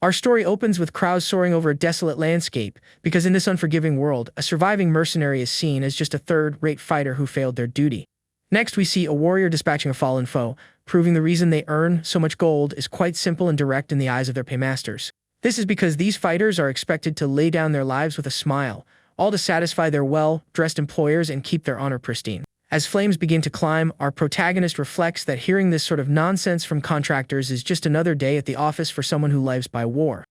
Our story opens with crows soaring over a desolate landscape, because in this unforgiving world, a surviving mercenary is seen as just a third-rate fighter who failed their duty. Next, we see a warrior dispatching a fallen foe, proving the reason they earn so much gold is quite simple and direct in the eyes of their paymasters. This is because these fighters are expected to lay down their lives with a smile, all to satisfy their well-dressed employers and keep their honor pristine. As flames begin to climb, our protagonist reflects that hearing this sort of nonsense from contractors is just another day at the office for someone who lives by war.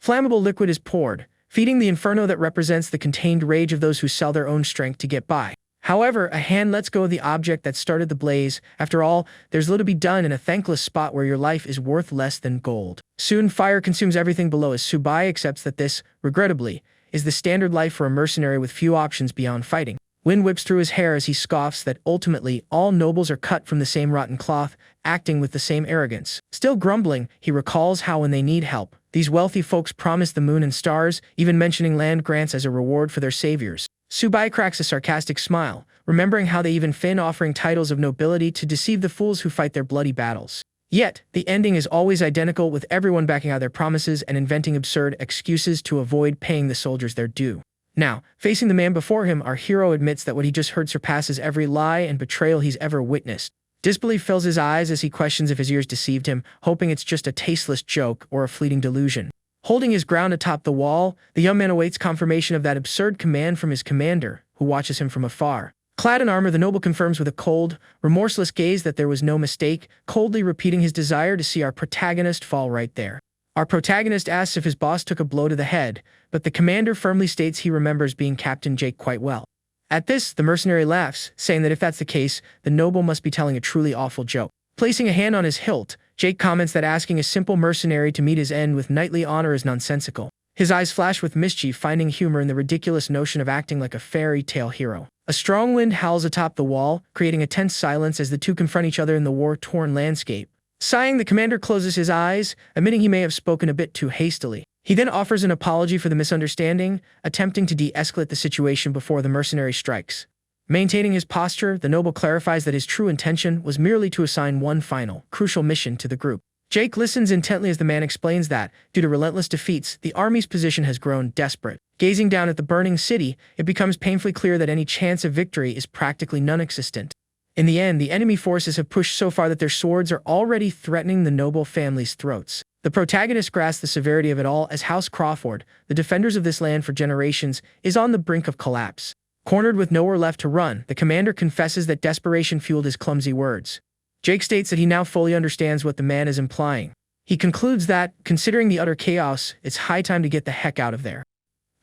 Flammable liquid is poured, feeding the inferno that represents the contained rage of those who sell their own strength to get by. However, a hand lets go of the object that started the blaze. After all, there's little to be done in a thankless spot where your life is worth less than gold. Soon, fire consumes everything below as Subai accepts that this, regrettably, is the standard life for a mercenary with few options beyond fighting. Wind whips through his hair as he scoffs that ultimately all nobles are cut from the same rotten cloth, acting with the same arrogance. Still grumbling, he recalls how when they need help, these wealthy folks promise the moon and stars, even mentioning land grants as a reward for their saviors. Subai cracks a sarcastic smile, remembering how they even feign offering titles of nobility to deceive the fools who fight their bloody battles. Yet, the ending is always identical, with everyone backing out their promises and inventing absurd excuses to avoid paying the soldiers their due. Now, facing the man before him, our hero admits that what he just heard surpasses every lie and betrayal he's ever witnessed. Disbelief fills his eyes as he questions if his ears deceived him, hoping it's just a tasteless joke or a fleeting delusion. Holding his ground atop the wall, the young man awaits confirmation of that absurd command from his commander, who watches him from afar. Clad in armor, the noble confirms with a cold, remorseless gaze that there was no mistake, coldly repeating his desire to see our protagonist fall right there. Our protagonist asks if his boss took a blow to the head, but the commander firmly states he remembers being Captain Jake quite well. At this, the mercenary laughs, saying that if that's the case, the noble must be telling a truly awful joke. Placing a hand on his hilt, Jake comments that asking a simple mercenary to meet his end with knightly honor is nonsensical. His eyes flash with mischief, finding humor in the ridiculous notion of acting like a fairy tale hero. A strong wind howls atop the wall, creating a tense silence as the two confront each other in the war-torn landscape. Sighing, the commander closes his eyes, admitting he may have spoken a bit too hastily. He then offers an apology for the misunderstanding, attempting to de-escalate the situation before the mercenary strikes. Maintaining his posture, the noble clarifies that his true intention was merely to assign one final, crucial mission to the group. Jake listens intently as the man explains that, due to relentless defeats, the army's position has grown desperate. Gazing down at the burning city, it becomes painfully clear that any chance of victory is practically non-existent. In the end, the enemy forces have pushed so far that their swords are already threatening the noble family's throats. The protagonist grasps the severity of it all as House Crawford, the defenders of this land for generations, is on the brink of collapse. Cornered with nowhere left to run, the commander confesses that desperation fueled his clumsy words. Jake states that he now fully understands what the man is implying. He concludes that, considering the utter chaos, it's high time to get the heck out of there.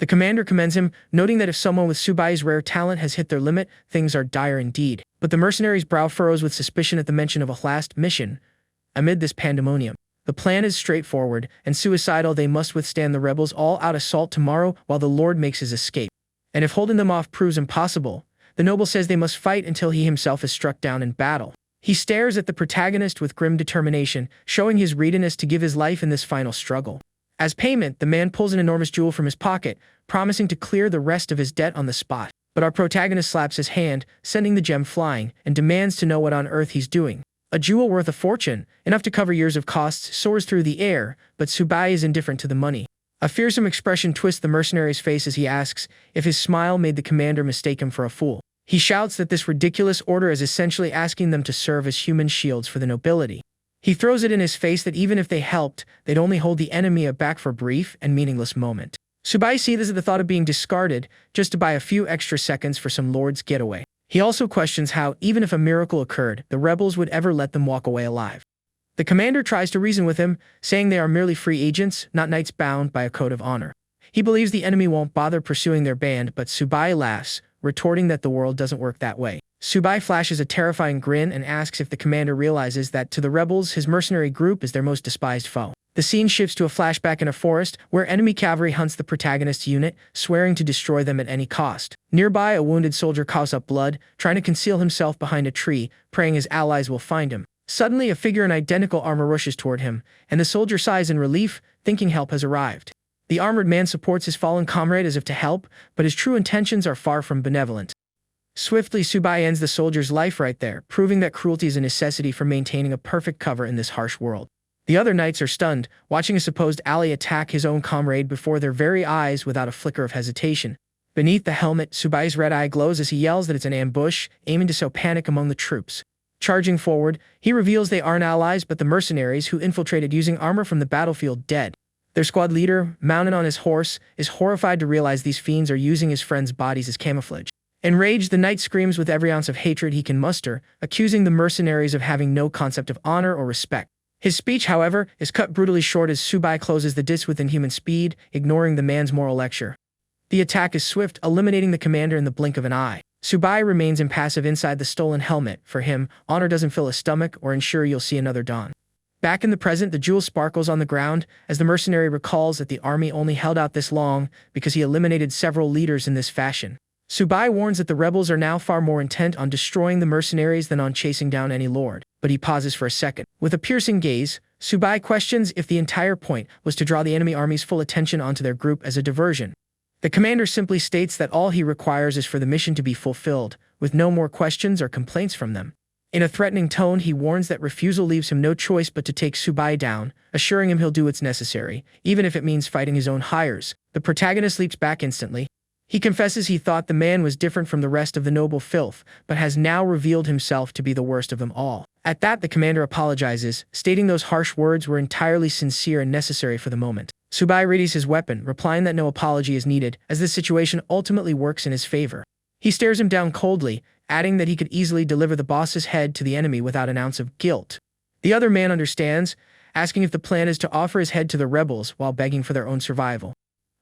The commander commends him, noting that if someone with Subai's rare talent has hit their limit, things are dire indeed. But the mercenary's brow furrows with suspicion at the mention of a last mission. Amid this pandemonium, the plan is straightforward and suicidal. They must withstand the rebels' all-out assault tomorrow while the Lord makes his escape. And if holding them off proves impossible, the noble says they must fight until he himself is struck down in battle. He stares at the protagonist with grim determination, showing his readiness to give his life in this final struggle. As payment, the man pulls an enormous jewel from his pocket, promising to clear the rest of his debt on the spot. But our protagonist slaps his hand, sending the gem flying, and demands to know what on earth he's doing. A jewel worth a fortune, enough to cover years of costs, soars through the air, but Subai is indifferent to the money. A fearsome expression twists the mercenary's face as he asks if his smile made the commander mistake him for a fool. He shouts that this ridiculous order is essentially asking them to serve as human shields for the nobility. He throws it in his face that even if they helped, they'd only hold the enemy aback for a brief and meaningless moment. Subai seethes at the thought of being discarded just to buy a few extra seconds for some lord's getaway. He also questions how, even if a miracle occurred, the rebels would ever let them walk away alive. The commander tries to reason with him, saying they are merely free agents, not knights bound by a code of honor. He believes the enemy won't bother pursuing their band, but Subai laughs, retorting that the world doesn't work that way. Subai flashes a terrifying grin and asks if the commander realizes that, to the rebels, his mercenary group is their most despised foe. The scene shifts to a flashback in a forest, where enemy cavalry hunts the protagonist's unit, swearing to destroy them at any cost. Nearby, a wounded soldier coughs up blood, trying to conceal himself behind a tree, praying his allies will find him. Suddenly, a figure in identical armor rushes toward him, and the soldier sighs in relief, thinking help has arrived. The armored man supports his fallen comrade as if to help, but his true intentions are far from benevolent. Swiftly, Subai ends the soldier's life right there, proving that cruelty is a necessity for maintaining a perfect cover in this harsh world. The other knights are stunned, watching a supposed ally attack his own comrade before their very eyes without a flicker of hesitation. Beneath the helmet, Tsubai's red eye glows as he yells that it's an ambush, aiming to sow panic among the troops. Charging forward, he reveals they aren't allies but the mercenaries who infiltrated using armor from the battlefield dead. Their squad leader, mounted on his horse, is horrified to realize these fiends are using his friends' bodies as camouflage. Enraged, the knight screams with every ounce of hatred he can muster, accusing the mercenaries of having no concept of honor or respect. His speech, however, is cut brutally short as Tsubai closes the disc with inhuman speed, ignoring the man's moral lecture. The attack is swift, eliminating the commander in the blink of an eye. Tsubai remains impassive inside the stolen helmet. For him, honor doesn't fill his stomach or ensure you'll see another dawn. Back in the present, the jewel sparkles on the ground as the mercenary recalls that the army only held out this long because he eliminated several leaders in this fashion. Tsubai warns that the rebels are now far more intent on destroying the mercenaries than on chasing down any lord, but he pauses for a second. With a piercing gaze, Tsubai questions if the entire point was to draw the enemy army's full attention onto their group as a diversion. The commander simply states that all he requires is for the mission to be fulfilled, with no more questions or complaints from them. In a threatening tone, he warns that refusal leaves him no choice but to take Tsubai down, assuring him he'll do what's necessary, even if it means fighting his own hires. The protagonist leaps back instantly. He confesses he thought the man was different from the rest of the noble filth, but has now revealed himself to be the worst of them all. At that, the commander apologizes, stating those harsh words were entirely sincere and necessary for the moment. Tsubai readies his weapon, replying that no apology is needed, as this situation ultimately works in his favor. He stares him down coldly, adding that he could easily deliver the boss's head to the enemy without an ounce of guilt. The other man understands, asking if the plan is to offer his head to the rebels while begging for their own survival.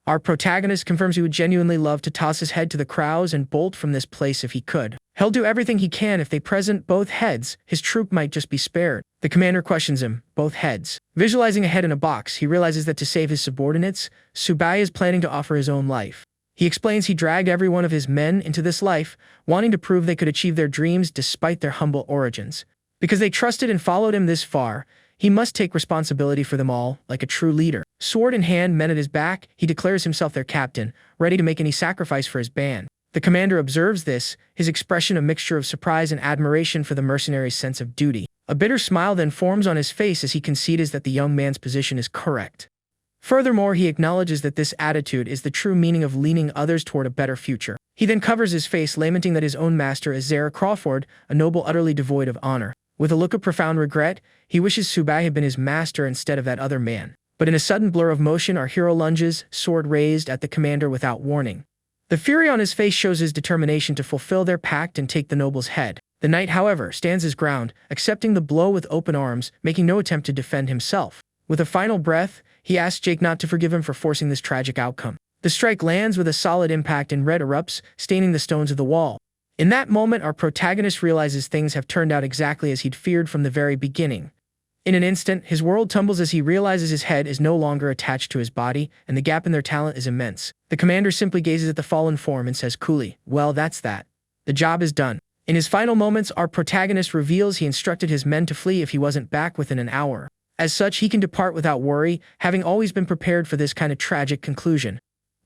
Our protagonist confirms he would genuinely love to toss his head to the crows and bolt from this place if he could. He'll do everything he can if they present both heads. His troop might just be spared. The commander questions him, both heads. Visualizing a head in a box, he realizes that to save his subordinates, Tsubai is planning to offer his own life. He explains he dragged every one of his men into this life, wanting to prove they could achieve their dreams despite their humble origins. Because they trusted and followed him this far, he must take responsibility for them all, like a true leader. Sword in hand, men at his back, he declares himself their captain, ready to make any sacrifice for his band. The commander observes this, his expression a mixture of surprise and admiration for the mercenary's sense of duty. A bitter smile then forms on his face as he concedes that the young man's position is correct. Furthermore, he acknowledges that this attitude is the true meaning of leaning others toward a better future. He then covers his face, lamenting that his own master is Zara Crawford, a noble utterly devoid of honor. With a look of profound regret, he wishes Tsubai had been his master instead of that other man. But in a sudden blur of motion, our hero lunges, sword raised, at the commander without warning. The fury on his face shows his determination to fulfill their pact and take the noble's head. The knight, however, stands his ground, accepting the blow with open arms, making no attempt to defend himself. With a final breath, he asks Jake not to forgive him for forcing this tragic outcome. The strike lands with a solid impact and red erupts, staining the stones of the wall. In that moment, our protagonist realizes things have turned out exactly as he'd feared from the very beginning. In an instant, his world tumbles as he realizes his head is no longer attached to his body, and the gap in their talent is immense. The commander simply gazes at the fallen form and says coolly, "Well, that's that. The job is done." In his final moments, our protagonist reveals he instructed his men to flee if he wasn't back within an hour. As such, he can depart without worry, having always been prepared for this kind of tragic conclusion.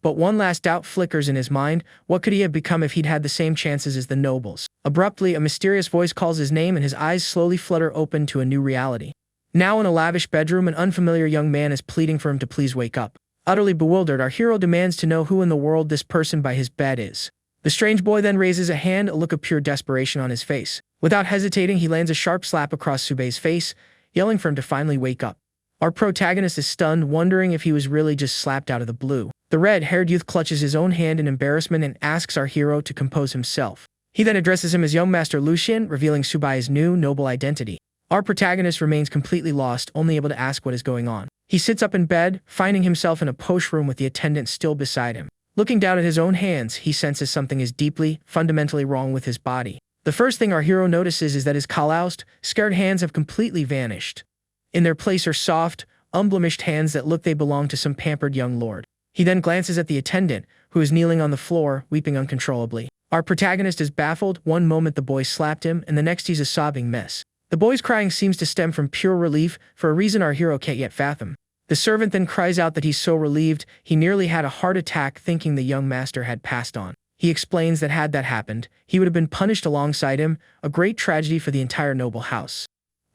But one last doubt flickers in his mind. What could he have become if he'd had the same chances as the nobles? Abruptly, a mysterious voice calls his name and his eyes slowly flutter open to a new reality. Now in a lavish bedroom, an unfamiliar young man is pleading for him to please wake up. Utterly bewildered, our hero demands to know who in the world this person by his bed is. The strange boy then raises a hand, a look of pure desperation on his face. Without hesitating, he lands a sharp slap across Tsubei's face, yelling for him to finally wake up. Our protagonist is stunned, wondering if he was really just slapped out of the blue. The red-haired youth clutches his own hand in embarrassment and asks our hero to compose himself. He then addresses him as young Master Lucien, revealing Tsubei's new, noble identity. Our protagonist remains completely lost, only able to ask what is going on. He sits up in bed, finding himself in a posh room with the attendant still beside him. Looking down at his own hands, he senses something is deeply, fundamentally wrong with his body. The first thing our hero notices is that his calloused, scared hands have completely vanished. In their place are soft, unblemished hands that look they belong to some pampered young lord. He then glances at the attendant, who is kneeling on the floor, weeping uncontrollably. Our protagonist is baffled. One moment the boy slapped him, and the next he's a sobbing mess. The boy's crying seems to stem from pure relief, for a reason our hero can't yet fathom. The servant then cries out that he's so relieved, he nearly had a heart attack thinking the young master had passed on. He explains that had that happened, he would have been punished alongside him, a great tragedy for the entire noble house.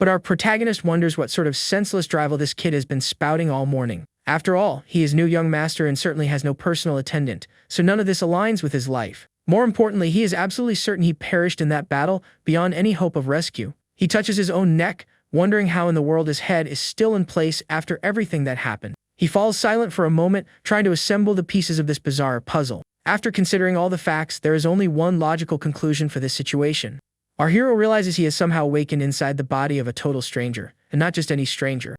But our protagonist wonders what sort of senseless drivel this kid has been spouting all morning. After all, he is new young master and certainly has no personal attendant, so none of this aligns with his life. More importantly, he is absolutely certain he perished in that battle beyond any hope of rescue. He touches his own neck, wondering how in the world his head is still in place after everything that happened. He falls silent for a moment, trying to assemble the pieces of this bizarre puzzle. After considering all the facts, there is only one logical conclusion for this situation. Our hero realizes he has somehow awakened inside the body of a total stranger, and not just any stranger.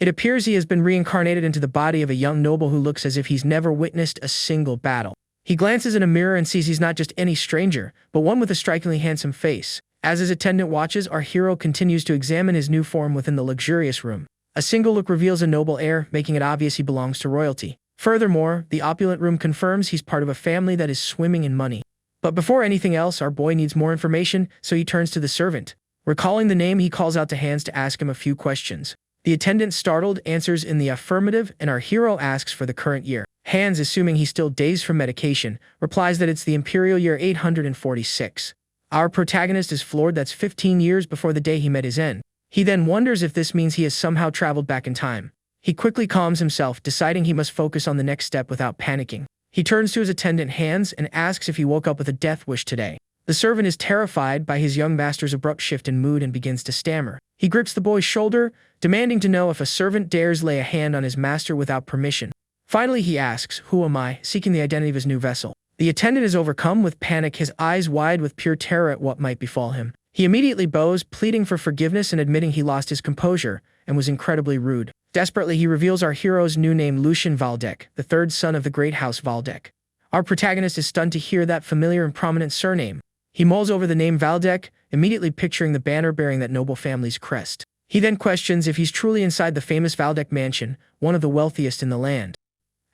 It appears he has been reincarnated into the body of a young noble who looks as if he's never witnessed a single battle. He glances in a mirror and sees he's not just any stranger, but one with a strikingly handsome face. As his attendant watches, our hero continues to examine his new form within the luxurious room. A single look reveals a noble air, making it obvious he belongs to royalty. Furthermore, the opulent room confirms he's part of a family that is swimming in money. But before anything else, our boy needs more information, so he turns to the servant. Recalling the name, he calls out to Hans to ask him a few questions. The attendant, startled, answers in the affirmative, and our hero asks for the current year. Hans, assuming he's still dazed from medication, replies that it's the imperial year 846. Our protagonist is floored. That's 15 years before the day he met his end. He then wonders if this means he has somehow traveled back in time. He quickly calms himself, deciding he must focus on the next step without panicking. He turns to his attendant Hans and asks if he woke up with a death wish today. The servant is terrified by his young master's abrupt shift in mood and begins to stammer. He grips the boy's shoulder, demanding to know if a servant dares lay a hand on his master without permission. Finally, he asks, "Who am I?" seeking the identity of his new vessel. The attendant is overcome with panic, his eyes wide with pure terror at what might befall him. He immediately bows, pleading for forgiveness and admitting he lost his composure and was incredibly rude. Desperately, he reveals our hero's new name, Lucien Valdec, the third son of the great house Valdec. Our protagonist is stunned to hear that familiar and prominent surname. He mulls over the name Valdec, immediately picturing the banner bearing that noble family's crest. He then questions if he's truly inside the famous Valdec mansion, one of the wealthiest in the land.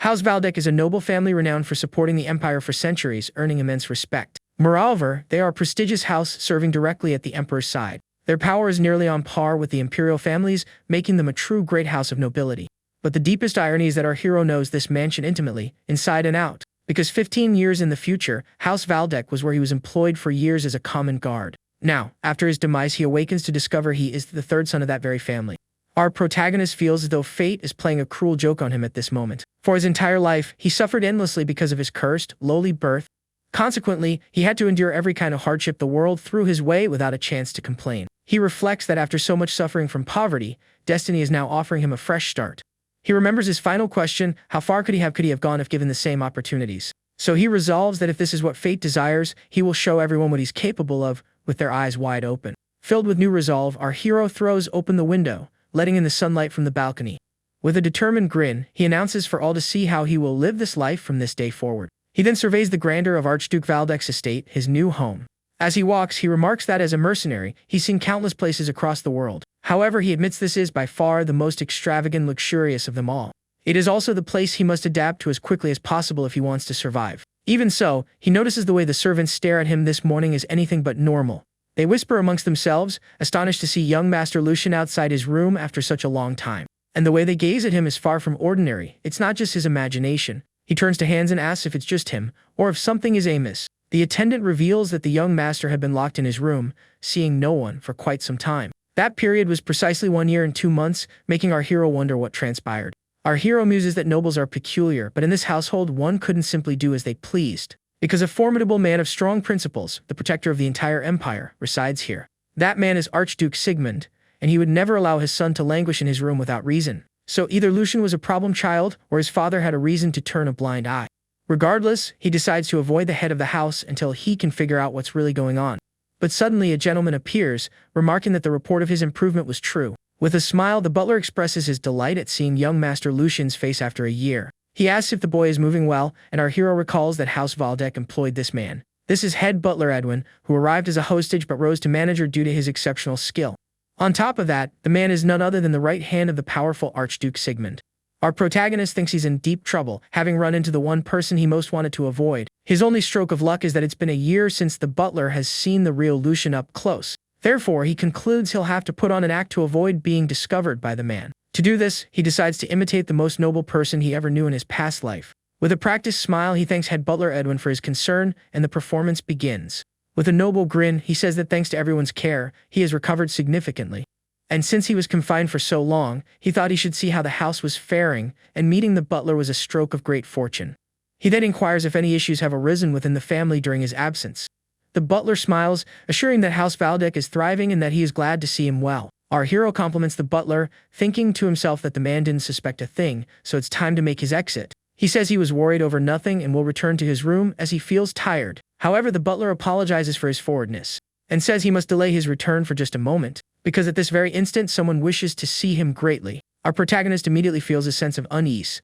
House Valdec is a noble family renowned for supporting the empire for centuries, earning immense respect. Moreover, they are a prestigious house serving directly at the emperor's side. Their power is nearly on par with the imperial families, making them a true great house of nobility. But the deepest irony is that our hero knows this mansion intimately, inside and out, because 15 years in the future, House Valdec was where he was employed for years as a common guard. Now, after his demise, he awakens to discover he is the third son of that very family. Our protagonist feels as though fate is playing a cruel joke on him at this moment. For his entire life, he suffered endlessly because of his cursed, lowly birth. Consequently, he had to endure every kind of hardship the world threw his way without a chance to complain. He reflects that after so much suffering from poverty, destiny is now offering him a fresh start. He remembers his final question: how far could he have gone if given the same opportunities? So he resolves that if this is what fate desires, he will show everyone what he's capable of, with their eyes wide open. Filled with new resolve, our hero throws open the window, letting in the sunlight from the balcony. With a determined grin, he announces for all to see how he will live this life from this day forward. He then surveys the grandeur of Archduke Valdec's estate, his new home. As he walks, he remarks that as a mercenary, he's seen countless places across the world. However, he admits this is by far the most extravagant and luxurious of them all. It is also the place he must adapt to as quickly as possible if he wants to survive. Even so, he notices the way the servants stare at him this morning is anything but normal. They whisper amongst themselves, astonished to see young Master Lucien outside his room after such a long time. And the way they gaze at him is far from ordinary. It's not just his imagination. He turns to Hans and asks if it's just him, or if something is amiss. The attendant reveals that the young master had been locked in his room, seeing no one for quite some time. That period was precisely 1 year and 2 months, making our hero wonder what transpired. Our hero muses that nobles are peculiar, but in this household one couldn't simply do as they pleased, because a formidable man of strong principles, the protector of the entire empire, resides here. That man is Archduke Sigmund, and he would never allow his son to languish in his room without reason. So either Lucien was a problem child, or his father had a reason to turn a blind eye. Regardless, he decides to avoid the head of the house until he can figure out what's really going on. But suddenly a gentleman appears, remarking that the report of his improvement was true. With a smile, the butler expresses his delight at seeing young Master Lucien's face after a year. He asks if the boy is moving well, and our hero recalls that House Valdec employed this man. This is head butler Edwin, who arrived as a hostage but rose to manager due to his exceptional skill. On top of that, the man is none other than the right hand of the powerful Archduke Sigmund. Our protagonist thinks he's in deep trouble, having run into the one person he most wanted to avoid. His only stroke of luck is that it's been a year since the butler has seen the real Lucien up close. Therefore, he concludes he'll have to put on an act to avoid being discovered by the man. To do this, he decides to imitate the most noble person he ever knew in his past life. With a practiced smile, he thanks head butler Edwin for his concern, and the performance begins. With a noble grin, he says that thanks to everyone's care, he has recovered significantly. and since he was confined for so long, he thought he should see how the house was faring, and meeting the butler was a stroke of great fortune. He then inquires if any issues have arisen within the family during his absence. The butler smiles, assuring that House Valdek is thriving and that he is glad to see him well. Our hero compliments the butler, thinking to himself that the man didn't suspect a thing, so it's time to make his exit. He says he was worried over nothing and will return to his room as he feels tired. However, the butler apologizes for his forwardness and says he must delay his return for just a moment, because at this very instant someone wishes to see him greatly. Our protagonist immediately feels a sense of unease.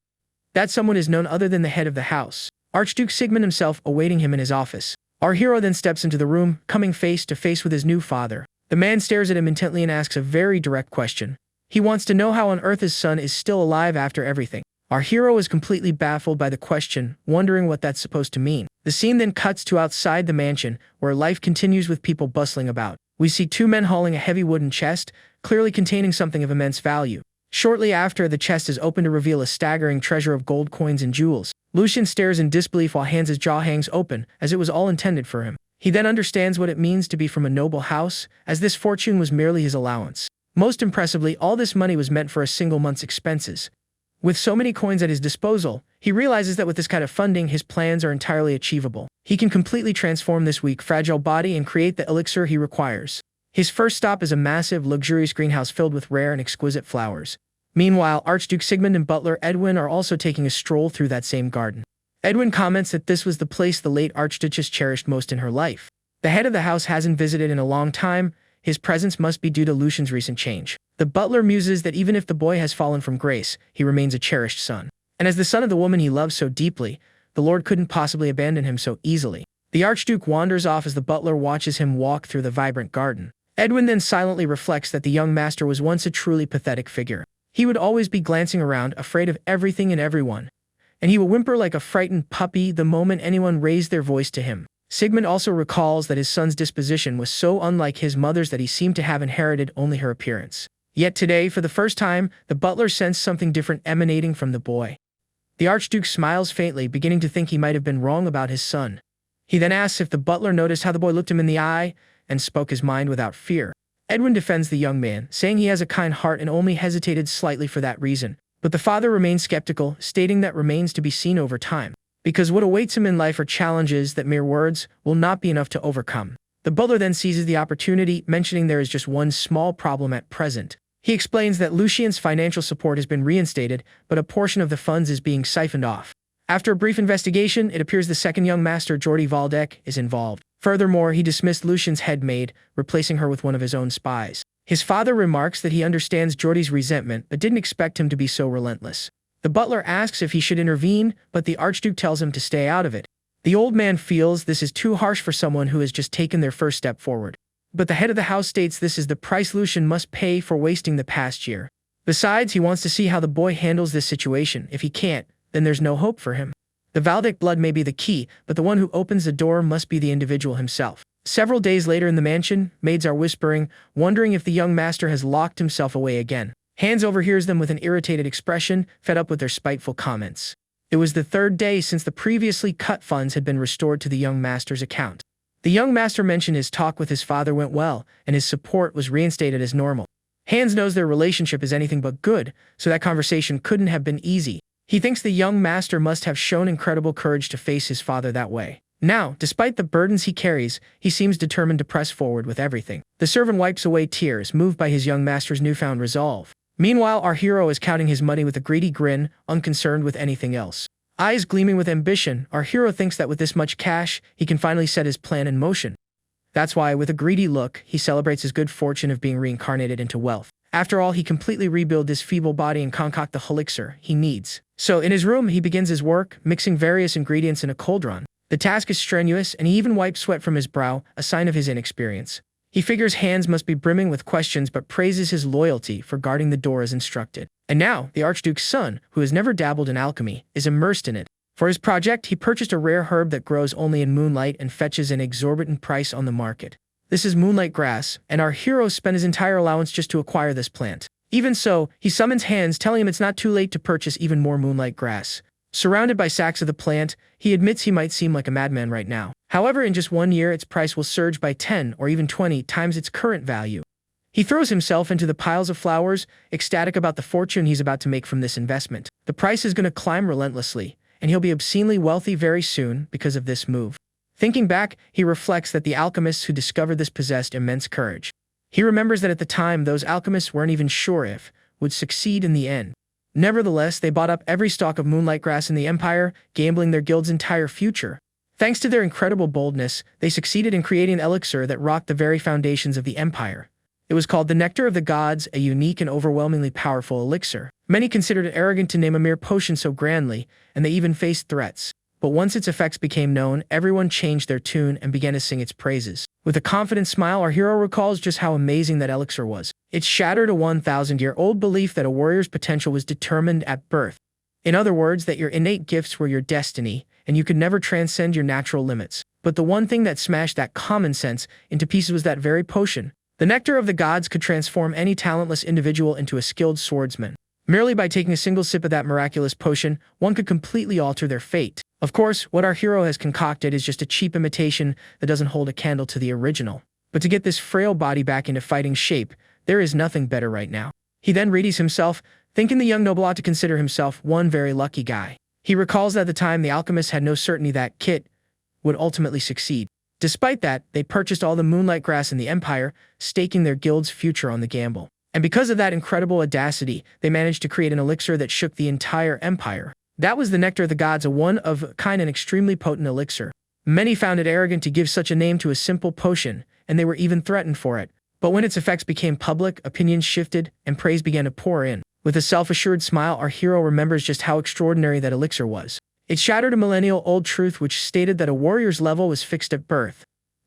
That someone is none other than the head of the house, Archduke Sigmund himself, awaiting him in his office. Our hero then steps into the room, coming face to face with his new father. The man stares at him intently and asks a very direct question. He wants to know how on earth his son is still alive after everything. Our hero is completely baffled by the question, wondering what that's supposed to mean. The scene then cuts to outside the mansion, where life continues with people bustling about. We see two men hauling a heavy wooden chest, clearly containing something of immense value. Shortly after, the chest is opened to reveal a staggering treasure of gold coins and jewels. Lucian stares in disbelief while Hans' jaw hangs open, as it was all intended for him. He then understands what it means to be from a noble house, as this fortune was merely his allowance. Most impressively, all this money was meant for a single month's expenses. With so many coins at his disposal, he realizes that with this kind of funding, his plans are entirely achievable. He can completely transform this weak, fragile body and create the elixir he requires. His first stop is a massive, luxurious greenhouse filled with rare and exquisite flowers. Meanwhile, Archduke Sigmund and butler Edwin are also taking a stroll through that same garden. Edwin comments that this was the place the late Archduchess cherished most in her life. The head of the house hasn't visited in a long time. His presence must be due to Lucian's recent change. The butler muses that even if the boy has fallen from grace, he remains a cherished son. And as the son of the woman he loves so deeply, the Lord couldn't possibly abandon him so easily. The Archduke wanders off as the butler watches him walk through the vibrant garden. Edwin then silently reflects that the young master was once a truly pathetic figure. He would always be glancing around, afraid of everything and everyone. And he would whimper like a frightened puppy the moment anyone raised their voice to him. Sigmund also recalls that his son's disposition was so unlike his mother's that he seemed to have inherited only her appearance. Yet today, for the first time, the butler sensed something different emanating from the boy. The Archduke smiles faintly, beginning to think he might have been wrong about his son. He then asks if the butler noticed how the boy looked him in the eye and spoke his mind without fear. Edwin defends the young man, saying he has a kind heart and only hesitated slightly for that reason. But the father remains skeptical, stating that remains to be seen over time. Because what awaits him in life are challenges that mere words will not be enough to overcome. The butler then seizes the opportunity, mentioning there is just one small problem at present. He explains that Lucian's financial support has been reinstated, but a portion of the funds is being siphoned off. After a brief investigation, it appears the second young master, Jordi Valdek, is involved. Furthermore, he dismissed Lucian's head maid, replacing her with one of his own spies. His father remarks that he understands Jordi's resentment, but didn't expect him to be so relentless. The butler asks if he should intervene, but the Archduke tells him to stay out of it. The old man feels this is too harsh for someone who has just taken their first step forward. But the head of the house states this is the price Lucian must pay for wasting the past year. Besides, he wants to see how the boy handles this situation. If he can't, then there's no hope for him. The Valdek blood may be the key, but the one who opens the door must be the individual himself. Several days later in the mansion, maids are whispering, wondering if the young master has locked himself away again. Hans overhears them with an irritated expression, fed up with their spiteful comments. It was the third day since the previously cut funds had been restored to the young master's account. The young master mentioned his talk with his father went well, and his support was reinstated as normal. Hans knows their relationship is anything but good, so that conversation couldn't have been easy. He thinks the young master must have shown incredible courage to face his father that way. Now, despite the burdens he carries, he seems determined to press forward with everything. The servant wipes away tears, moved by his young master's newfound resolve. Meanwhile, our hero is counting his money with a greedy grin, unconcerned with anything else. Eyes gleaming with ambition, our hero thinks that with this much cash, he can finally set his plan in motion. That's why, with a greedy look, he celebrates his good fortune of being reincarnated into wealth. After all, he completely rebuilt his feeble body and concoct the elixir he needs. So, in his room, he begins his work, mixing various ingredients in a cauldron. The task is strenuous, and he even wipes sweat from his brow, a sign of his inexperience. He figures Hans must be brimming with questions but praises his loyalty for guarding the door as instructed. And now, the Archduke's son, who has never dabbled in alchemy, is immersed in it. For his project, he purchased a rare herb that grows only in moonlight and fetches an exorbitant price on the market. This is moonlight grass, and our hero spent his entire allowance just to acquire this plant. Even so, he summons Hans, telling him it's not too late to purchase even more moonlight grass. Surrounded by sacks of the plant, he admits he might seem like a madman right now. However, in just 1 year, its price will surge by 10 or even 20 times its current value. He throws himself into the piles of flowers, ecstatic about the fortune he's about to make from this investment. The price is going to climb relentlessly, and he'll be obscenely wealthy very soon because of this move. Thinking back, he reflects that the alchemists who discovered this possessed immense courage. He remembers that at the time, those alchemists weren't even sure if would succeed in the end. Nevertheless, they bought up every stalk of moonlight grass in the empire, gambling their guild's entire future. Thanks to their incredible boldness, they succeeded in creating an elixir that rocked the very foundations of the empire. It was called the Nectar of the Gods, a unique and overwhelmingly powerful elixir. Many considered it arrogant to name a mere potion so grandly, and they even faced threats. But once its effects became known, everyone changed their tune and began to sing its praises. With a confident smile, our hero recalls just how amazing that elixir was. It shattered a 1,000-year-old belief that a warrior's potential was determined at birth. In other words, that your innate gifts were your destiny, and you could never transcend your natural limits. But the one thing that smashed that common sense into pieces was that very potion. The Nectar of the Gods could transform any talentless individual into a skilled swordsman. Merely by taking a single sip of that miraculous potion, one could completely alter their fate. Of course, what our hero has concocted is just a cheap imitation that doesn't hold a candle to the original. But to get this frail body back into fighting shape, there is nothing better right now. He then readies himself, thinking the young noble ought to consider himself one very lucky guy. He recalls that at the time the alchemists had no certainty that Kit would ultimately succeed. Despite that, they purchased all the moonlight grass in the empire, staking their guild's future on the gamble. And because of that incredible audacity, they managed to create an elixir that shook the entire empire. That was the Nectar of the Gods, a one-of-a-kind and extremely potent elixir. Many found it arrogant to give such a name to a simple potion, and they were even threatened for it. But when its effects became public, opinions shifted, and praise began to pour in. With a self-assured smile, our hero remembers just how extraordinary that elixir was. It shattered a millennial-old truth which stated that a warrior's level was fixed at birth.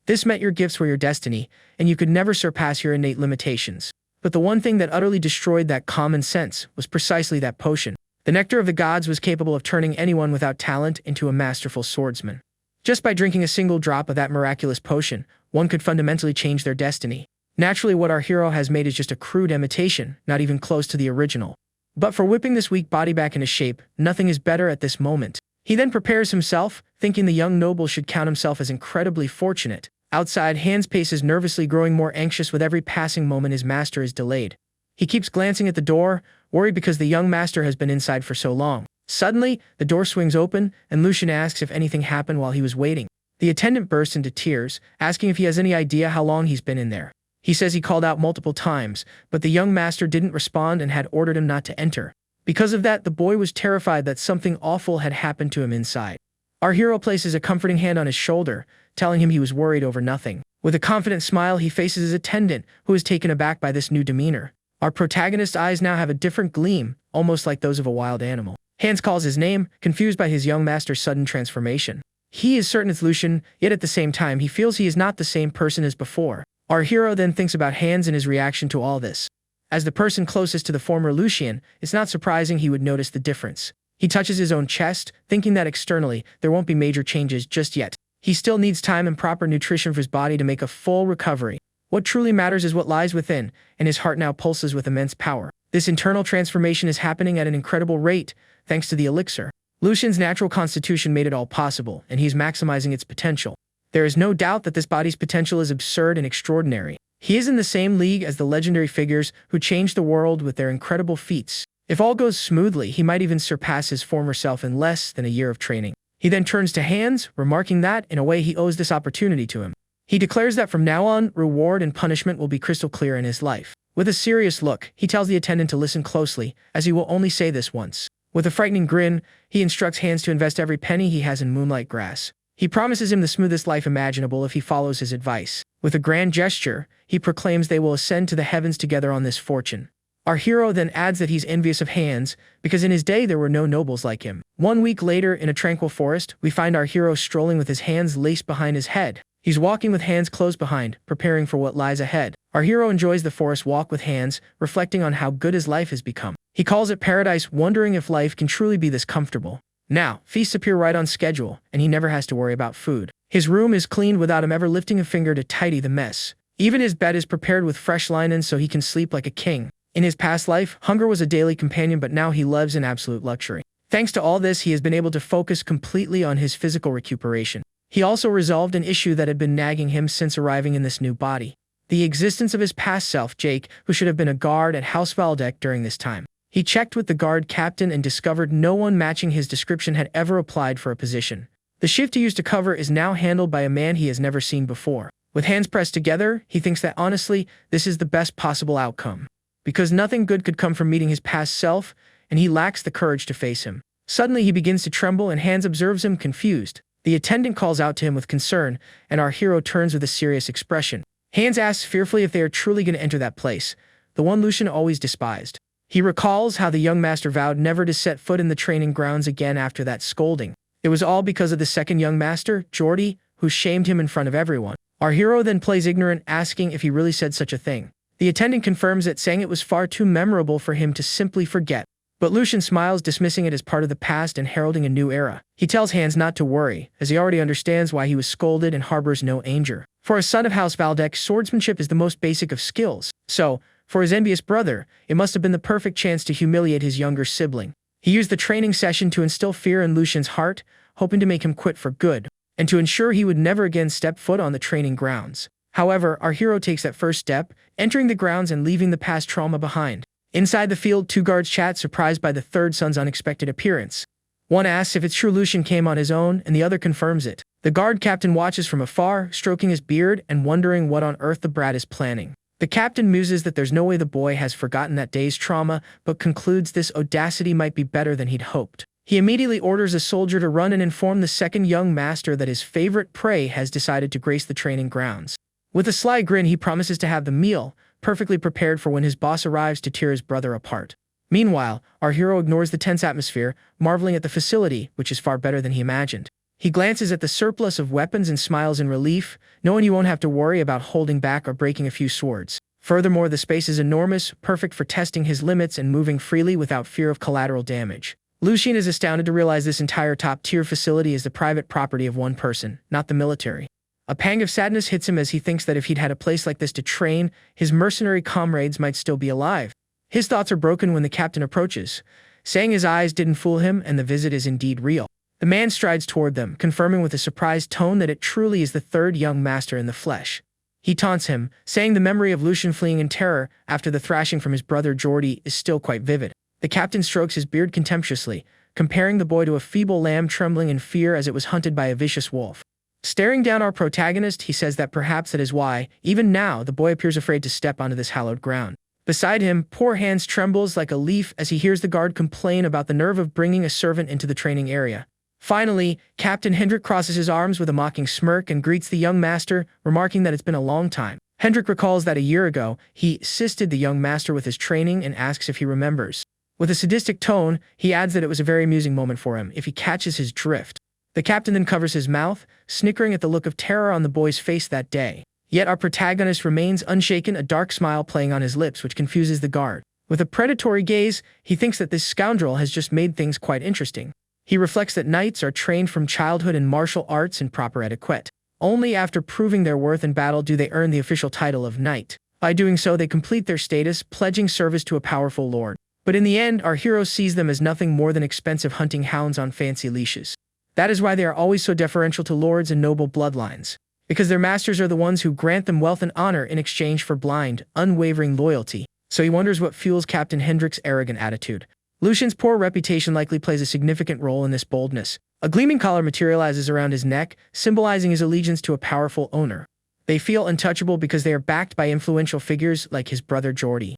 This meant your gifts were your destiny, and you could never surpass your innate limitations. But the one thing that utterly destroyed that common sense was precisely that potion. The Nectar of the Gods was capable of turning anyone without talent into a masterful swordsman. Just by drinking a single drop of that miraculous potion, one could fundamentally change their destiny. Naturally, what our hero has made is just a crude imitation, not even close to the original. But for whipping this weak body back into shape, nothing is better at this moment. He then prepares himself, thinking the young noble should count himself as incredibly fortunate. Outside, Hans paces nervously, growing more anxious with every passing moment his master is delayed. He keeps glancing at the door, worried because the young master has been inside for so long. Suddenly, the door swings open, and Lucian asks if anything happened while he was waiting. The attendant bursts into tears, asking if he has any idea how long he's been in there. He says he called out multiple times, but the young master didn't respond and had ordered him not to enter. Because of that, the boy was terrified that something awful had happened to him inside. Our hero places a comforting hand on his shoulder, telling him he was worried over nothing. With a confident smile, he faces his attendant, who is taken aback by this new demeanor. Our protagonist's eyes now have a different gleam, almost like those of a wild animal. Hans calls his name, confused by his young master's sudden transformation. He is certain it's Lucian, yet at the same time he feels he is not the same person as before. Our hero then thinks about Hans and his reaction to all this. As the person closest to the former Lucian, it's not surprising he would notice the difference. He touches his own chest, thinking that externally, there won't be major changes just yet. He still needs time and proper nutrition for his body to make a full recovery. What truly matters is what lies within, and his heart now pulses with immense power. This internal transformation is happening at an incredible rate, thanks to the elixir. Lucian's natural constitution made it all possible, and he's maximizing its potential. There is no doubt that this body's potential is absurd and extraordinary. He is in the same league as the legendary figures who changed the world with their incredible feats. If all goes smoothly, he might even surpass his former self in less than a year of training. He then turns to Hans, remarking that, in a way, he owes this opportunity to him. He declares that from now on, reward and punishment will be crystal clear in his life. With a serious look, he tells the attendant to listen closely, as he will only say this once. With a frightening grin, he instructs Hans to invest every penny he has in moonlight grass. He promises him the smoothest life imaginable if he follows his advice. With a grand gesture, he proclaims they will ascend to the heavens together on this fortune. Our hero then adds that he's envious of Hans, because in his day there were no nobles like him. 1 week later, in a tranquil forest, we find our hero strolling with his hands laced behind his head. He's walking with hands closed behind, preparing for what lies ahead. Our hero enjoys the forest walk with Hans, reflecting on how good his life has become. He calls it paradise, wondering if life can truly be this comfortable. Now, feasts appear right on schedule, and he never has to worry about food. His room is cleaned without him ever lifting a finger to tidy the mess. Even his bed is prepared with fresh linen so he can sleep like a king. In his past life, hunger was a daily companion, but now he lives in absolute luxury. Thanks to all this, he has been able to focus completely on his physical recuperation. He also resolved an issue that had been nagging him since arriving in this new body. the existence of his past self, Jake, who should have been a guard at House Valdek during this time. He checked with the guard captain and discovered no one matching his description had ever applied for a position. The shift he used to cover is now handled by a man he has never seen before. With hands pressed together, he thinks that honestly, this is the best possible outcome. Because nothing good could come from meeting his past self, and he lacks the courage to face him. Suddenly he begins to tremble and Hans observes him confused. The attendant calls out to him with concern, and our hero turns with a serious expression. Hans asks fearfully if they are truly going to enter that place, the one Lucian always despised. He recalls how the young master vowed never to set foot in the training grounds again after that scolding. It was all because of the second young master, Jordy, who shamed him in front of everyone. Our hero then plays ignorant, asking if he really said such a thing. The attendant confirms it, saying it was far too memorable for him to simply forget. But Lucian smiles, dismissing it as part of the past and heralding a new era. He tells Hans not to worry, as he already understands why he was scolded and harbors no anger. For a son of House Valdek, swordsmanship is the most basic of skills. So, for his envious brother, it must have been the perfect chance to humiliate his younger sibling. He used the training session to instill fear in Lucian's heart, hoping to make him quit for good, and to ensure he would never again step foot on the training grounds. However, our hero takes that first step, entering the grounds and leaving the past trauma behind. Inside the field, two guards chat, surprised by the third son's unexpected appearance. One asks if it's true Lucian came on his own, and the other confirms it. The guard captain watches from afar, stroking his beard and wondering what on earth the brat is planning. The captain muses that there's no way the boy has forgotten that day's trauma, but concludes this audacity might be better than he'd hoped. He immediately orders a soldier to run and inform the second young master that his favorite prey has decided to grace the training grounds. With a sly grin, he promises to have the meal, perfectly prepared for when his boss arrives to tear his brother apart. Meanwhile, our hero ignores the tense atmosphere, marveling at the facility, which is far better than he imagined. He glances at the surplus of weapons and smiles in relief, knowing he won't have to worry about holding back or breaking a few swords. Furthermore, the space is enormous, perfect for testing his limits and moving freely without fear of collateral damage. Lucian is astounded to realize this entire top-tier facility is the private property of one person, not the military. A pang of sadness hits him as he thinks that if he'd had a place like this to train, his mercenary comrades might still be alive. His thoughts are broken when the captain approaches, saying his eyes didn't fool him and the visit is indeed real. The man strides toward them, confirming with a surprised tone that it truly is the third young master in the flesh. He taunts him, saying the memory of Lucian fleeing in terror after the thrashing from his brother Jordy is still quite vivid. The captain strokes his beard contemptuously, comparing the boy to a feeble lamb trembling in fear as it was hunted by a vicious wolf. Staring down our protagonist, he says that perhaps that is why, even now, the boy appears afraid to step onto this hallowed ground. Beside him, poor Hans trembles like a leaf as he hears the guard complain about the nerve of bringing a servant into the training area. Finally, Captain Hendrik crosses his arms with a mocking smirk and greets the young master, remarking that it's been a long time. Hendrik recalls that a year ago, he assisted the young master with his training and asks if he remembers. With a sadistic tone, he adds that it was a very amusing moment for him, if he catches his drift. The captain then covers his mouth, snickering at the look of terror on the boy's face that day. Yet our protagonist remains unshaken, a dark smile playing on his lips which confuses the guard. With a predatory gaze, he thinks that this scoundrel has just made things quite interesting. He reflects that knights are trained from childhood in martial arts and proper etiquette. Only after proving their worth in battle do they earn the official title of knight. By doing so, they complete their status, pledging service to a powerful lord. But in the end, our hero sees them as nothing more than expensive hunting hounds on fancy leashes. That is why they are always so deferential to lords and noble bloodlines. Because their masters are the ones who grant them wealth and honor in exchange for blind, unwavering loyalty. So he wonders what fuels Captain Hendrik's arrogant attitude. Lucian's poor reputation likely plays a significant role in this boldness. A gleaming collar materializes around his neck, symbolizing his allegiance to a powerful owner. They feel untouchable because they are backed by influential figures like his brother Jordy.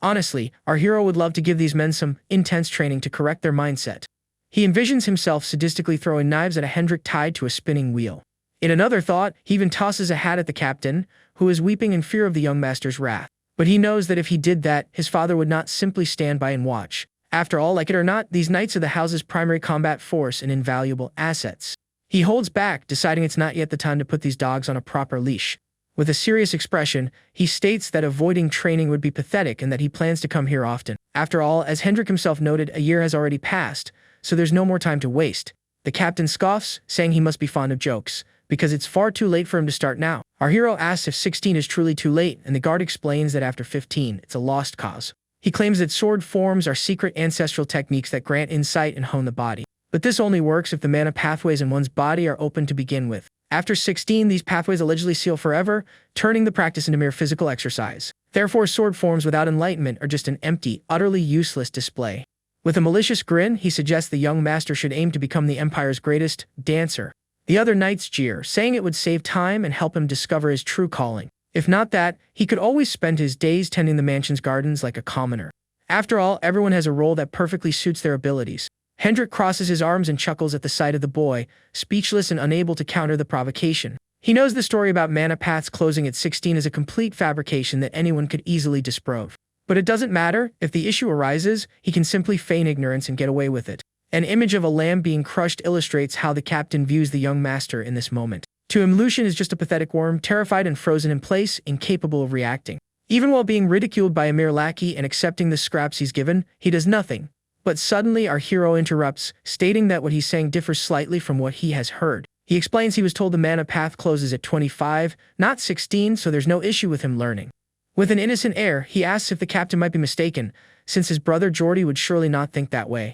Honestly, our hero would love to give these men some intense training to correct their mindset. He envisions himself sadistically throwing knives at a Hendrik tied to a spinning wheel. In another thought, he even tosses a hat at the captain, who is weeping in fear of the young master's wrath. But he knows that if he did that, his father would not simply stand by and watch. After all, like it or not, these knights are the house's primary combat force and invaluable assets. He holds back, deciding it's not yet the time to put these dogs on a proper leash. With a serious expression, he states that avoiding training would be pathetic and that he plans to come here often. After all, as Hendrik himself noted, a year has already passed, so there's no more time to waste. The captain scoffs, saying he must be fond of jokes, because it's far too late for him to start now. Our hero asks if 16 is truly too late, and the guard explains that after 15, it's a lost cause. He claims that sword forms are secret ancestral techniques that grant insight and hone the body. But this only works if the mana pathways in one's body are open to begin with. After 16, these pathways allegedly seal forever, turning the practice into mere physical exercise. Therefore, sword forms without enlightenment are just an empty, utterly useless display. With a malicious grin, he suggests the young master should aim to become the Empire's greatest dancer. The other knights jeer, saying it would save time and help him discover his true calling. If not that, he could always spend his days tending the mansion's gardens like a commoner. After all, everyone has a role that perfectly suits their abilities. Hendrik crosses his arms and chuckles at the sight of the boy, speechless and unable to counter the provocation. He knows the story about mana paths closing at 16 is a complete fabrication that anyone could easily disprove. But it doesn't matter. If the issue arises, he can simply feign ignorance and get away with it. An image of a lamb being crushed illustrates how the captain views the young master in this moment. To him, Lucian is just a pathetic worm, terrified and frozen in place, incapable of reacting. Even while being ridiculed by a mere lackey and accepting the scraps he's given, he does nothing. But suddenly our hero interrupts, stating that what he's saying differs slightly from what he has heard. He explains he was told the mana path closes at 25, not 16, so there's no issue with him learning. With an innocent air, he asks if the captain might be mistaken, since his brother Geordie would surely not think that way.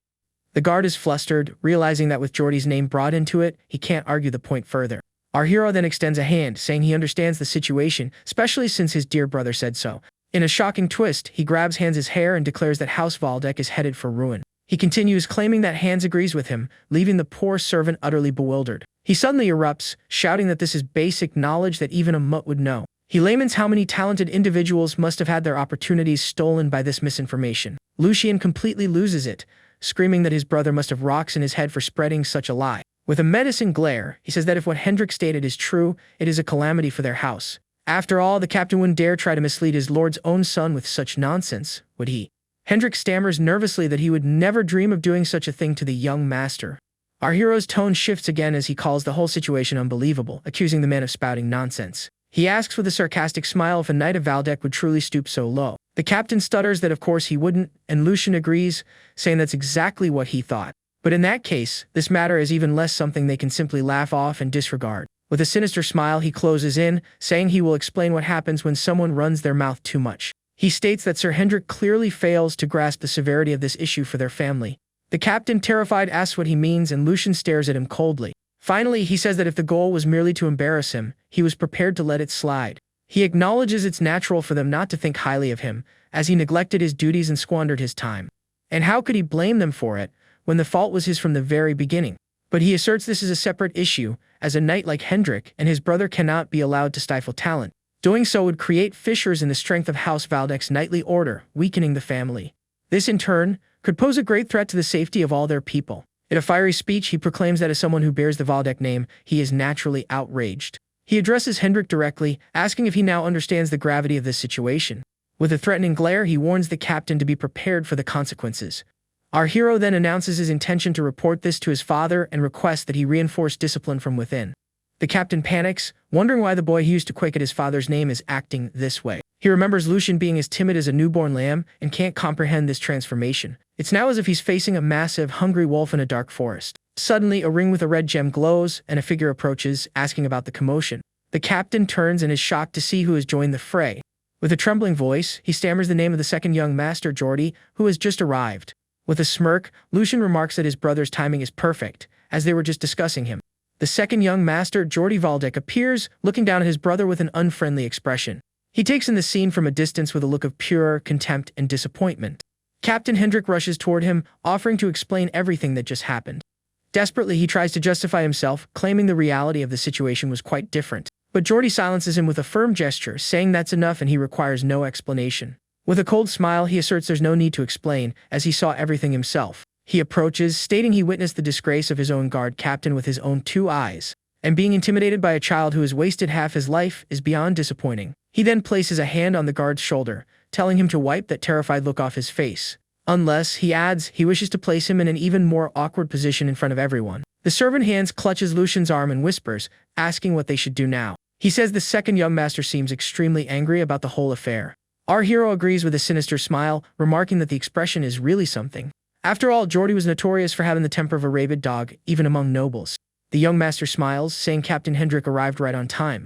The guard is flustered, realizing that with Geordie's name brought into it, he can't argue the point further. Our hero then extends a hand, saying he understands the situation, especially since his dear brother said so. In a shocking twist, he grabs Hans' hair and declares that House Valdek is headed for ruin. He continues, claiming that Hans agrees with him, leaving the poor servant utterly bewildered. He suddenly erupts, shouting that this is basic knowledge that even a mutt would know. He laments how many talented individuals must have had their opportunities stolen by this misinformation. Lucian completely loses it, screaming that his brother must have rocks in his head for spreading such a lie. With a menacing glare, he says that if what Hendrik stated is true, it is a calamity for their house. After all, the captain wouldn't dare try to mislead his lord's own son with such nonsense, would he? Hendrik stammers nervously that he would never dream of doing such a thing to the young master. Our hero's tone shifts again as he calls the whole situation unbelievable, accusing the man of spouting nonsense. He asks with a sarcastic smile if a knight of Valdek would truly stoop so low. The captain stutters that of course he wouldn't, and Lucian agrees, saying that's exactly what he thought. But in that case, this matter is even less something they can simply laugh off and disregard. With a sinister smile, he closes in, saying he will explain what happens when someone runs their mouth too much. He states that Sir Hendrik clearly fails to grasp the severity of this issue for their family. The captain, terrified, asks what he means, and Lucian stares at him coldly. Finally, he says that if the goal was merely to embarrass him, he was prepared to let it slide. He acknowledges it's natural for them not to think highly of him, as he neglected his duties and squandered his time. And how could he blame them for it, when the fault was his from the very beginning? But he asserts this is a separate issue, as a knight like Hendrik and his brother cannot be allowed to stifle talent. Doing so would create fissures in the strength of House Valdek's knightly order, weakening the family. This, in turn, could pose a great threat to the safety of all their people. In a fiery speech, he proclaims that as someone who bears the Valdek name, he is naturally outraged. He addresses Hendrik directly, asking if he now understands the gravity of this situation. With a threatening glare, he warns the captain to be prepared for the consequences. Our hero then announces his intention to report this to his father and requests that he reinforce discipline from within. The captain panics, wondering why the boy he used to quake at his father's name is acting this way. He remembers Lucian being as timid as a newborn lamb and can't comprehend this transformation. It's now as if he's facing a massive, hungry wolf in a dark forest. Suddenly, a ring with a red gem glows, and a figure approaches, asking about the commotion. The captain turns and is shocked to see who has joined the fray. With a trembling voice, he stammers the name of the second young master, Geordie, who has just arrived. With a smirk, Lucian remarks that his brother's timing is perfect, as they were just discussing him. The second young master, Geordie Valdek, appears, looking down at his brother with an unfriendly expression. He takes in the scene from a distance with a look of pure contempt and disappointment. Captain Hendrik rushes toward him, offering to explain everything that just happened. Desperately, he tries to justify himself, claiming the reality of the situation was quite different. But Geordie silences him with a firm gesture, saying that's enough and he requires no explanation. With a cold smile, he asserts there's no need to explain, as he saw everything himself. He approaches, stating he witnessed the disgrace of his own guard captain with his own 2 eyes. And being intimidated by a child who has wasted half his life is beyond disappointing. He then places a hand on the guard's shoulder, telling him to wipe that terrified look off his face. Unless, he adds, he wishes to place him in an even more awkward position in front of everyone. The servant Hans clutches Lucian's arm and whispers, asking what they should do now. He says the second young master seems extremely angry about the whole affair. Our hero agrees with a sinister smile, remarking that the expression is really something. After all, Geordie was notorious for having the temper of a rabid dog, even among nobles. The young master smiles, saying Captain Hendrik arrived right on time,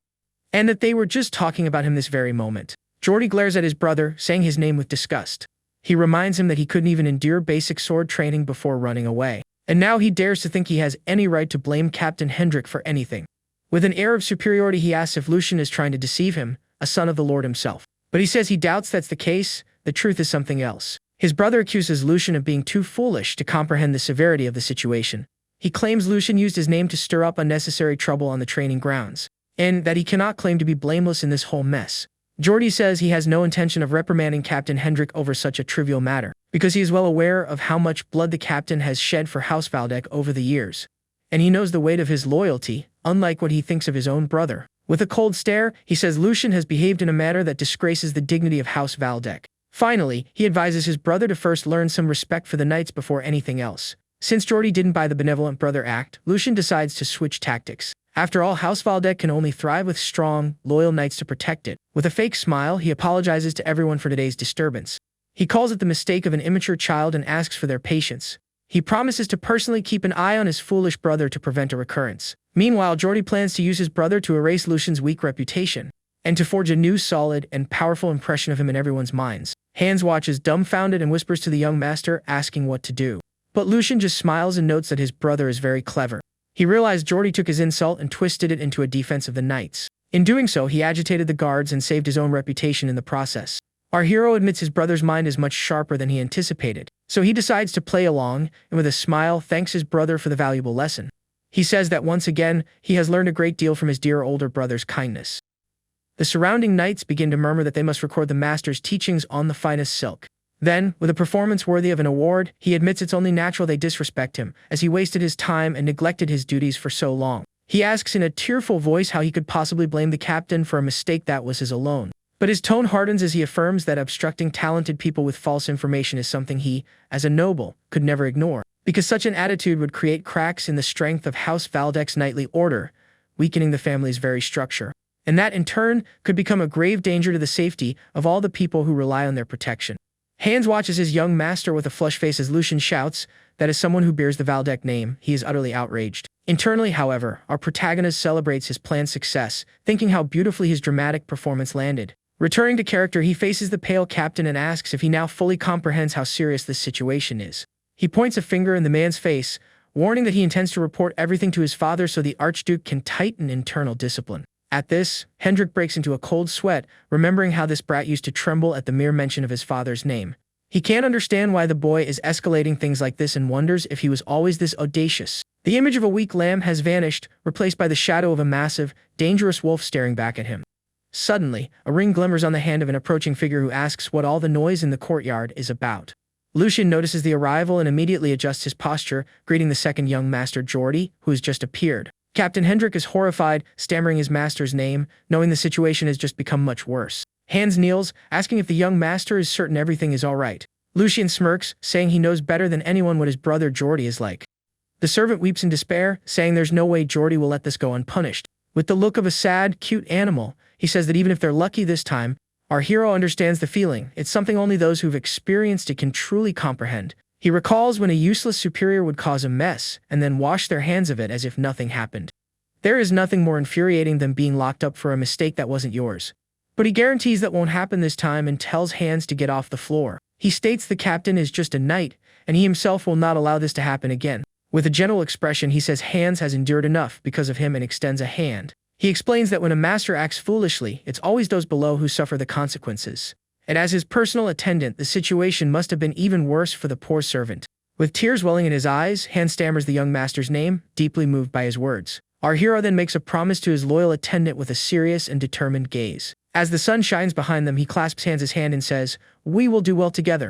and that they were just talking about him this very moment. Geordie glares at his brother, saying his name with disgust. He reminds him that he couldn't even endure basic sword training before running away. And now he dares to think he has any right to blame Captain Hendrik for anything. With an air of superiority, he asks if Lucian is trying to deceive him, a son of the Lord himself. But he says he doubts that's the case, the truth is something else. His brother accuses Lucian of being too foolish to comprehend the severity of the situation. He claims Lucian used his name to stir up unnecessary trouble on the training grounds, and that he cannot claim to be blameless in this whole mess. Jordy says he has no intention of reprimanding Captain Hendrik over such a trivial matter, because he is well aware of how much blood the captain has shed for House Valdek over the years. And he knows the weight of his loyalty, unlike what he thinks of his own brother. With a cold stare, he says Lucian has behaved in a manner that disgraces the dignity of House Valdek. Finally, he advises his brother to first learn some respect for the knights before anything else. Since Jordy didn't buy the benevolent brother act, Lucian decides to switch tactics. After all, House Valdek can only thrive with strong, loyal knights to protect it. With a fake smile, he apologizes to everyone for today's disturbance. He calls it the mistake of an immature child and asks for their patience. He promises to personally keep an eye on his foolish brother to prevent a recurrence. Meanwhile, Jordy plans to use his brother to erase Lucian's weak reputation, and to forge a new solid and powerful impression of him in everyone's minds. Hans watches dumbfounded and whispers to the young master, asking what to do. But Lucian just smiles and notes that his brother is very clever. He realized Jordy took his insult and twisted it into a defense of the knights. In doing so, he agitated the guards and saved his own reputation in the process. Our hero admits his brother's mind is much sharper than he anticipated, so he decides to play along, and with a smile thanks his brother for the valuable lesson. He says that once again, he has learned a great deal from his dear older brother's kindness. The surrounding knights begin to murmur that they must record the master's teachings on the finest silk. Then, with a performance worthy of an award, he admits it's only natural they disrespect him, as he wasted his time and neglected his duties for so long. He asks in a tearful voice how he could possibly blame the captain for a mistake that was his alone. But his tone hardens as he affirms that obstructing talented people with false information is something he, as a noble, could never ignore, because such an attitude would create cracks in the strength of House Valdek's knightly order, weakening the family's very structure. And that, in turn, could become a grave danger to the safety of all the people who rely on their protection. Hans watches his young master with a flushed face as Lucian shouts that as someone who bears the Valdek name, he is utterly outraged. Internally, however, our protagonist celebrates his planned success, thinking how beautifully his dramatic performance landed. Returning to character, he faces the pale captain and asks if he now fully comprehends how serious this situation is. He points a finger in the man's face, warning that he intends to report everything to his father so the Archduke can tighten internal discipline. At this, Hendrik breaks into a cold sweat, remembering how this brat used to tremble at the mere mention of his father's name. He can't understand why the boy is escalating things like this and wonders if he was always this audacious. The image of a weak lamb has vanished, replaced by the shadow of a massive, dangerous wolf staring back at him. Suddenly, a ring glimmers on the hand of an approaching figure who asks what all the noise in the courtyard is about. Lucian notices the arrival and immediately adjusts his posture, greeting the second young master Jordy, who has just appeared. Captain Hendrik is horrified, stammering his master's name, knowing the situation has just become much worse. Hans kneels, asking if the young master is certain everything is all right. Lucian smirks, saying he knows better than anyone what his brother Jordy is like. The servant weeps in despair, saying there's no way Jordy will let this go unpunished. With the look of a sad, cute animal, he says that even if they're lucky this time, our hero understands the feeling. It's something only those who've experienced it can truly comprehend. He recalls when a useless superior would cause a mess and then wash their hands of it as if nothing happened. There is nothing more infuriating than being locked up for a mistake that wasn't yours. But he guarantees that won't happen this time and tells Hans to get off the floor. He states the captain is just a knight, and he himself will not allow this to happen again. With a gentle expression, he says Hans has endured enough because of him and extends a hand. He explains that when a master acts foolishly, it's always those below who suffer the consequences. And as his personal attendant, the situation must have been even worse for the poor servant. With tears welling in his eyes, Hans stammers the young master's name, deeply moved by his words. Our hero then makes a promise to his loyal attendant with a serious and determined gaze. As the sun shines behind them, he clasps Hans's hand and says, "We will do well together."